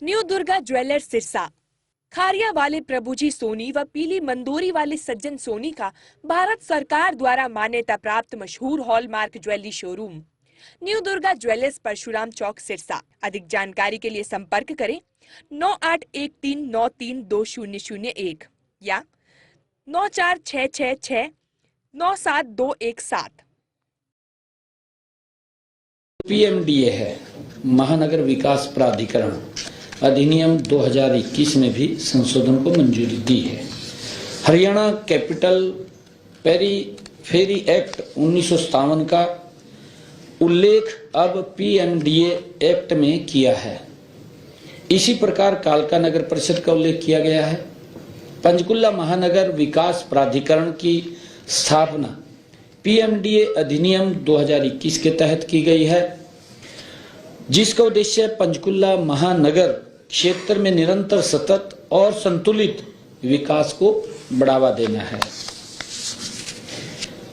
New Durga jewellers Sirsa. Khariya वाले प्रभुजी सोनी व पीली मंदोरी वाले सज्जन सोनी का भारत सरकार द्वारा मान्यता प्राप्त मशहूर hallmark jewellery showroom new Durga jewellers Parshuram Chowk Sirsa. अधिक जानकारी के लिए संपर्क करें 9813932001 या 9466697217। पीएमडीए है, महानगर विकास प्राधिकरण अधिनियम 2021 में भी संशोधन को मंजूरी दी है। हरियाणा कैपिटल पेरीफेरी एक्ट 1957 का उल्लेख अब पीएमडीए एक्ट में किया है। इसी प्रकार कालका नगर परिषद का उल्लेख किया गया है। पंचकुला महानगर विकास प्राधिकरण की स्थापना पीएमडीए अधिनियम 2021 के तहत की गई है, जिसका उद्देश्य पंचकुला महानगर क्षेत्र में निरंतर सतत और संतुलित विकास को बढ़ावा देना है।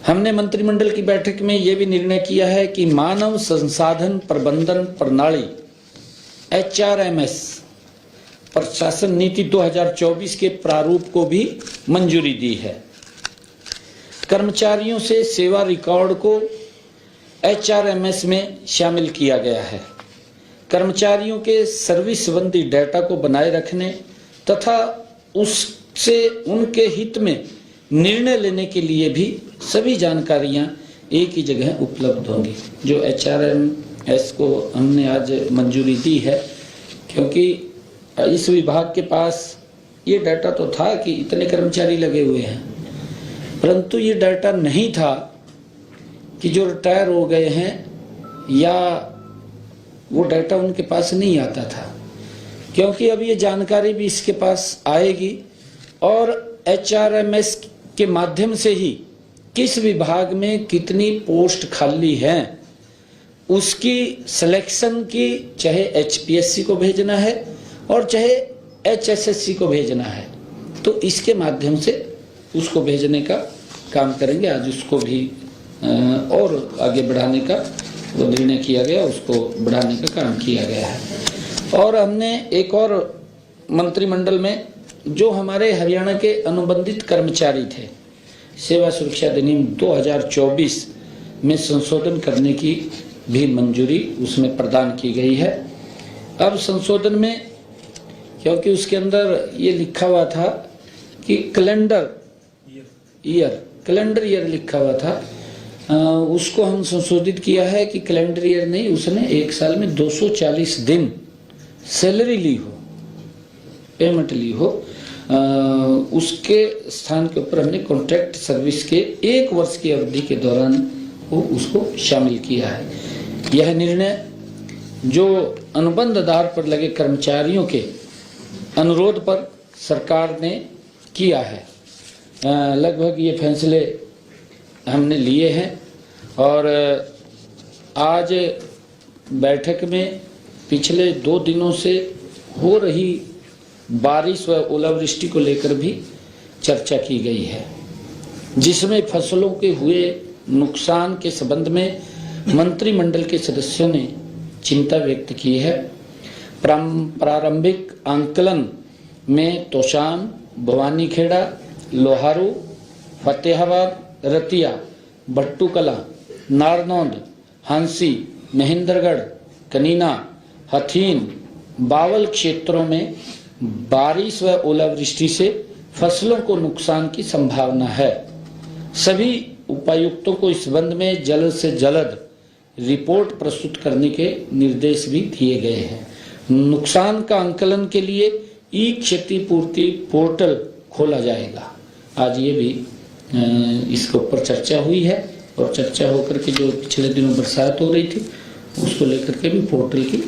हमने मंत्रिमंडल की बैठक में यह भी निर्णय किया है कि मानव संसाधन प्रबंधन प्रणाली HRMS प्रशासन नीति 2024 के प्रारूप को भी मंजूरी दी है। कर्मचारियों से सेवा रिकॉर्ड को HRMS में शामिल किया गया है। कर्मचारियों के सर्विस संबंधी डेटा को बनाए रखने तथा उससे उनके हित में निर्णय लेने के लिए भी सभी जानकारियां एक ही जगह उपलब्ध होंगी। जो HRMS को हमने आज मंजूरी दी है, क्योंकि इस विभाग के पास ये डाटा तो था कि इतने कर्मचारी लगे हुए हैं, परंतु ये डाटा नहीं था कि जो रिटायर हो गए हैं या वो डाटा उनके पास नहीं आता था, क्योंकि अब ये जानकारी भी इसके पास आएगी और HRMS के माध्यम से ही किस विभाग में कितनी पोस्ट खाली हैं उसकी सिलेक्शन की, चाहे HPSC को भेजना है और चाहे HSSC को भेजना है, तो इसके माध्यम से उसको भेजने का काम करेंगे। आज उसको भी और आगे बढ़ाने का वो निर्णय किया गया, उसको बढ़ाने का काम किया गया है। और हमने एक और मंत्रिमंडल में जो हमारे हरियाणा के अनुबंधित कर्मचारी थे, सेवा सुरक्षा अधिनियम 2024 में संशोधन करने की भी मंजूरी उसमें प्रदान की गई है। अब संशोधन में, क्योंकि उसके अंदर ये लिखा हुआ था कि कैलेंडर ईयर लिखा हुआ था, उसको हम संशोधित किया है कि कैलेंडर ईयर नहीं, उसने एक साल में 240 दिन सैलरी ली हो, पेमेंट ली हो, उसके स्थान के ऊपर हमने कॉन्ट्रैक्ट सर्विस के 1 वर्ष की अवधि के दौरान वो उसको शामिल किया है। यह निर्णय जो अनुबंध आधार पर लगे कर्मचारियों के अनुरोध पर सरकार ने किया है। लगभग ये फैसले हमने लिए हैं और आज बैठक में पिछले 2 दिनों से हो रही बारिश व ओलावृष्टि को लेकर भी चर्चा की गई है, जिसमें फसलों के हुए नुकसान के संबंध में मंत्रिमंडल के सदस्यों ने चिंता व्यक्त की है। प्रारंभिक आंकलन में तोशाम, भवानीखेड़ा, लोहारू, फतेहाबाद, रतिया, भट्टूकला, नारनौंद, हांसी, महेंद्रगढ़, कनीना, हथीन, बावल क्षेत्रों में बारिश व ओलावृष्टि से फसलों को नुकसान की संभावना है। सभी उपायुक्तों को इस संबंध में जल्द से जल्द रिपोर्ट प्रस्तुत करने के निर्देश भी दिए गए हैं। नुकसान का आंकलन के लिए ई क्षतिपूर्ति पोर्टल खोला जाएगा। आज ये भी इसके ऊपर चर्चा हुई है और चर्चा होकर के जो पिछले दिनों बरसात हो रही थी उसको लेकर के भी पोर्टल की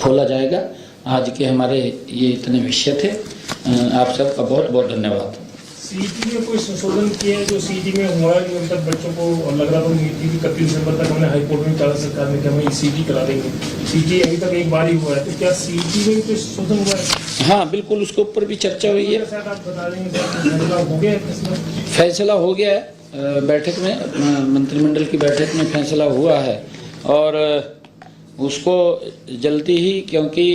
खोला जाएगा। आज के हमारे ये इतने विषय थे। आप सबका बहुत बहुत धन्यवाद। सीईटी में कोई संशोधन किया है जो सीईटी में हुआ है, मतलब बच्चों को लग रहा था 31 दिसंबर तक हमने हाईकोर्ट में कहा सरकार ने कि हम सीईटी करा देंगे, सीईटी अभी तक एक बार ही हुआ है, तो क्या सीईटी में कोई संशोधन हुआ है? हाँ बिल्कुल, उसके ऊपर भी चर्चा हुई है। आप बता देंगे फैसला हो गया है? फैसला हो गया है, बैठक में मंत्रिमंडल की बैठक में फैसला हुआ है और उसको जल्दी ही, क्योंकि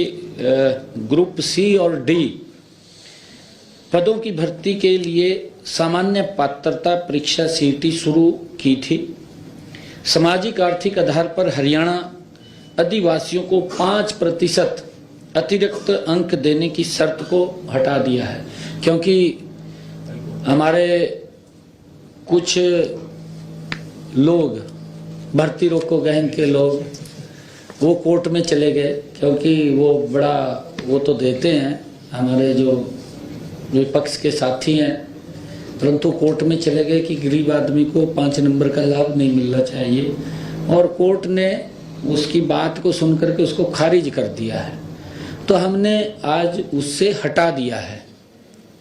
ग्रुप सी और डी पदों की भर्ती के लिए सामान्य पात्रता परीक्षा सीईटी शुरू की थी। सामाजिक आर्थिक आधार पर हरियाणा आदिवासियों को 5% अतिरिक्त अंक देने की शर्त को हटा दिया है, क्योंकि हमारे कुछ लोग भर्ती रोको गहन के लोग वो कोर्ट में चले गए, क्योंकि वो बड़ा वो तो देते हैं हमारे जो विपक्ष के साथी हैं, परंतु कोर्ट में चले गए कि गरीब आदमी को 5 नंबर का लाभ नहीं मिलना चाहिए, और कोर्ट ने उसकी बात को सुनकर के उसको खारिज कर दिया है। तो हमने आज उससे हटा दिया है,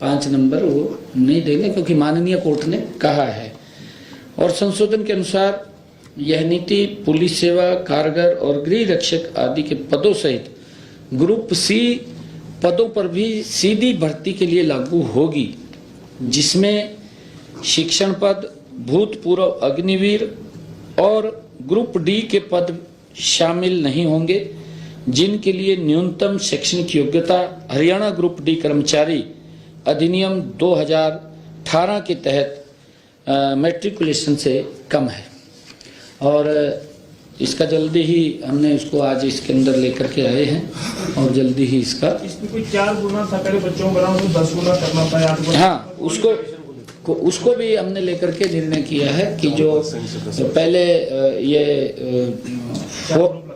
5 नंबर वो नहीं देंगे, क्योंकि माननीय कोर्ट ने कहा है। और संशोधन के अनुसार यह नीति पुलिस सेवा, कारगर और गृह रक्षक आदि के पदों सहित ग्रुप सी पदों पर भी सीधी भर्ती के लिए लागू होगी, जिसमें शिक्षण पद, भूतपूर्व अग्निवीर और ग्रुप डी के पद शामिल नहीं होंगे, जिनके लिए न्यूनतम शैक्षणिक योग्यता हरियाणा ग्रुप डी कर्मचारी अधिनियम 2018 के तहत मैट्रिकुलेशन से कम है। और इसका जल्दी ही हमने इसको आज इसके अंदर लेकर के आए हैं, और जल्दी ही इसका इसमें कोई 4 गुना था, पहले बच्चों को 10 गुना करना पाया। हाँ, उसको भी हमने लेकर के निर्णय किया है कि जो पहले ये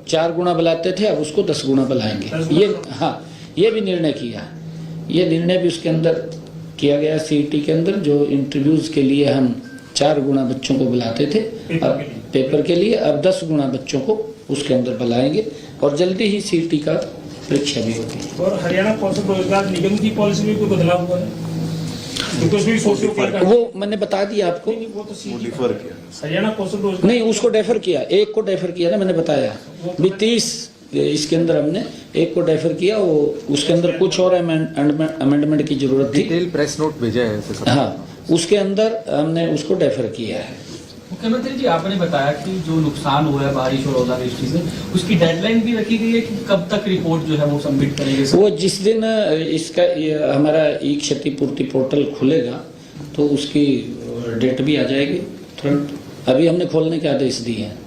4 गुना बुलाते थे, अब उसको 10 गुना बुलाएंगे। ये हाँ, ये भी निर्णय किया, ये निर्णय भी उसके अंदर किया गया सीईटी के अंदर। जो इंटरव्यूज के लिए हम 4 गुना बच्चों को बुलाते थे अब पेपर के लिए, अब 10 गुना बच्चों को उसके अंदर बुलाएंगे, और जल्दी ही सीईटी का परीक्षा भी होगी। और हरियाणा कौशल रोजगार निगम की पॉलिसी में कोई बदलाव हुआ है? वो मैंने बता दिया आपको, वो तो हरियाणा कौशल रोजगार नहीं, उसको डेफर किया, एक को डेफर किया ना, मैंने बताया भी 30 इसके अंदर हमने एक को डेफर किया, वो उसके अंदर कुछ और अमेंडमेंट की जरूरत थी। डिटेल प्रेस नोट भेजा है। हाँ, उसके अंदर हमने उसको डेफर किया है। मुख्यमंत्री जी, आपने बताया कि जो नुकसान हुआ है बारिश और ओलावृष्टि से, उसकी डेडलाइन भी रखी गई है कि कब तक रिपोर्ट जो है वो सबमिट करेंगे? वो जिस दिन इसका हमारा ई क्षतिपूर्ति पोर्टल खुलेगा तो उसकी डेट भी आ जाएगी तुरंत। अभी हमने खोलने के आदेश दिए हैं।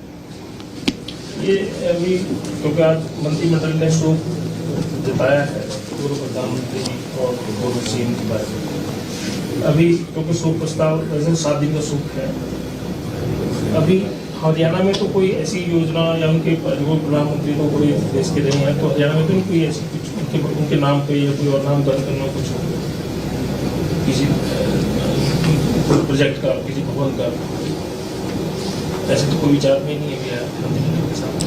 ये अभी क्योंकि आज मंत्रिमंडल ने शोक जताया है पूर्व प्रधानमंत्री और पूर्व सीएम के बारे में। अभी क्योंकि शोक प्रस्ताव वैसे 7 दिन का शोक है, अभी हरियाणा में तो कोई ऐसी योजना या उनके प्रधानमंत्री तो कोई देश के नहीं है, तो हरियाणा में तो कोई ऐसी कुछ उनके नाम पे या कोई और नामकरण करना कुछ किसी प्रोजेक्ट का, किसी भवन का, ऐसे तो कोई विचार में नहीं है।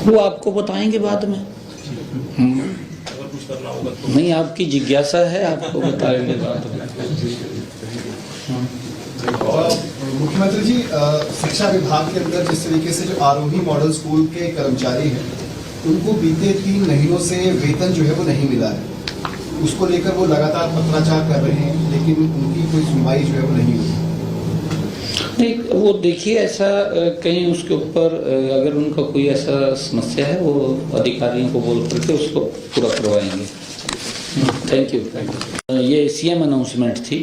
वो आपको बताएंगे बाद में, अगर कुछ करना होगा तो। नहीं, आपकी जिज्ञासा है, आपको बताएंगे बाद में। मुख्यमंत्री जी, शिक्षा विभाग के अंदर जिस तरीके से जो आरोही मॉडल स्कूल के कर्मचारी हैं, उनको बीते 3 महीनों से वेतन जो है वो नहीं मिला है, उसको लेकर वो लगातार पत्राचार कर रहे हैं, लेकिन उनकी कोई सुनवाई जो है वो नहीं हुई। नहीं, वो देखिए, ऐसा कहीं उसके ऊपर अगर उनका कोई ऐसा समस्या है, वो अधिकारियों को बोल करके उसको पूरा करवाएंगे। Thank you. ये सीएम अनाउंसमेंट थी,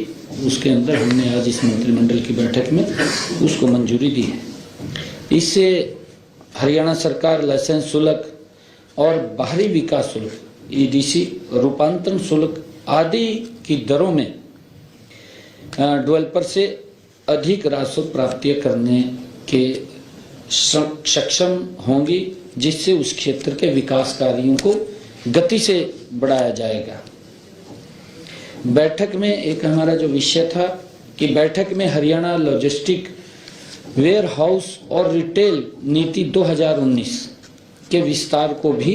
उसके अंदर हमने आज इस मंत्रिमंडल की बैठक में उसको मंजूरी दी है। इससे हरियाणा सरकार लाइसेंस शुल्क और बाहरी विकास शुल्क, ईडीसी, रूपांतरण शुल्क आदि की दरों में डेवलपर से अधिक राजस्व प्राप्ति करने के सक्षम होंगी, जिससे उस क्षेत्र के विकास कार्यों को गति से बढ़ाया जाएगा। बैठक में एक हमारा जो विषय था कि बैठक में हरियाणा लॉजिस्टिक वेयर हाउस और रिटेल नीति 2019 के विस्तार को भी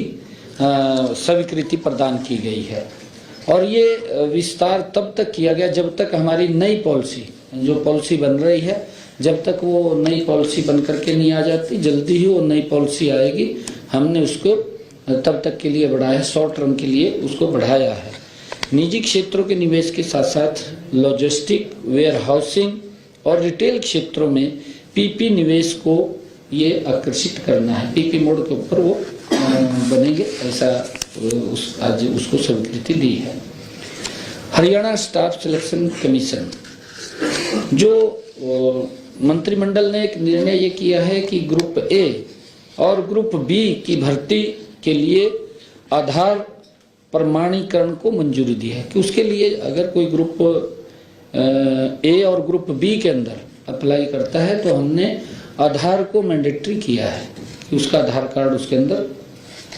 स्वीकृति प्रदान की गई है, और ये विस्तार तब तक किया गया जब तक हमारी नई पॉलिसी, जो पॉलिसी बन रही है, जब तक वो नई पॉलिसी बन करके नहीं आ जाती, जल्दी ही वो नई पॉलिसी आएगी। हमने उसको तब तक के लिए बढ़ाया, शॉर्ट टर्म के लिए उसको बढ़ाया है। निजी क्षेत्रों के निवेश के साथ साथ लॉजिस्टिक, वेयर हाउसिंग और रिटेल क्षेत्रों में पीपी निवेश को ये आकर्षित करना है। पीपी मोड के ऊपर वो बनेंगे, ऐसा आज उसको स्वीकृति दी है। हरियाणा स्टाफ सिलेक्शन कमीशन, जो मंत्रिमंडल ने एक निर्णय ये किया है कि ग्रुप ए और ग्रुप बी की भर्ती के लिए आधार प्रमाणीकरण को मंजूरी दी है कि उसके लिए अगर कोई ग्रुप ए और ग्रुप बी के अंदर अप्लाई करता है तो हमने आधार को मैंडेटरी किया है कि उसका आधार कार्ड उसके अंदर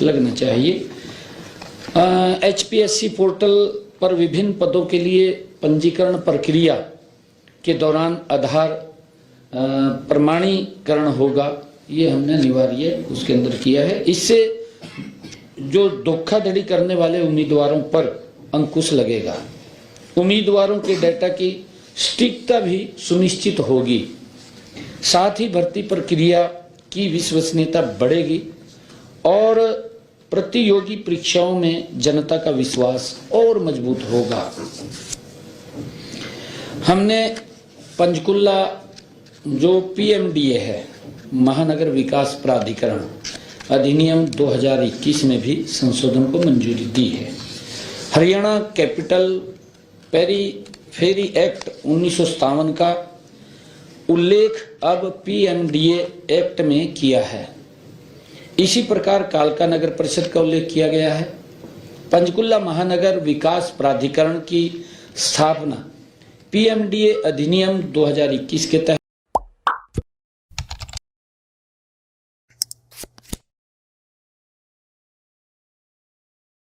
लगना चाहिए। HPSC पोर्टल पर विभिन्न पदों के लिए पंजीकरण प्रक्रिया के दौरान आधार प्रमाणीकरण होगा, ये हमने अनिवार्य उसके अंदर किया है। इससे जो धोखाधड़ी करने वाले उम्मीदवारों पर अंकुश लगेगा, उम्मीदवारों के डेटा की सटीकता भी सुनिश्चित होगी, साथ ही भर्ती प्रक्रिया की विश्वसनीयता बढ़ेगी और प्रतियोगी परीक्षाओं में जनता का विश्वास और मजबूत होगा। हमने पंचकुला जो PMDA है, महानगर विकास प्राधिकरण अधिनियम 2021 में भी संशोधन को मंजूरी दी है। हरियाणा कैपिटल पेरीफेरी एक्ट 1957 का उल्लेख अब PMDA एक्ट में किया है। इसी प्रकार कालका नगर परिषद का उल्लेख किया गया है। पंचकुला महानगर विकास प्राधिकरण की स्थापना PMDA अधिनियम 2021 के तहत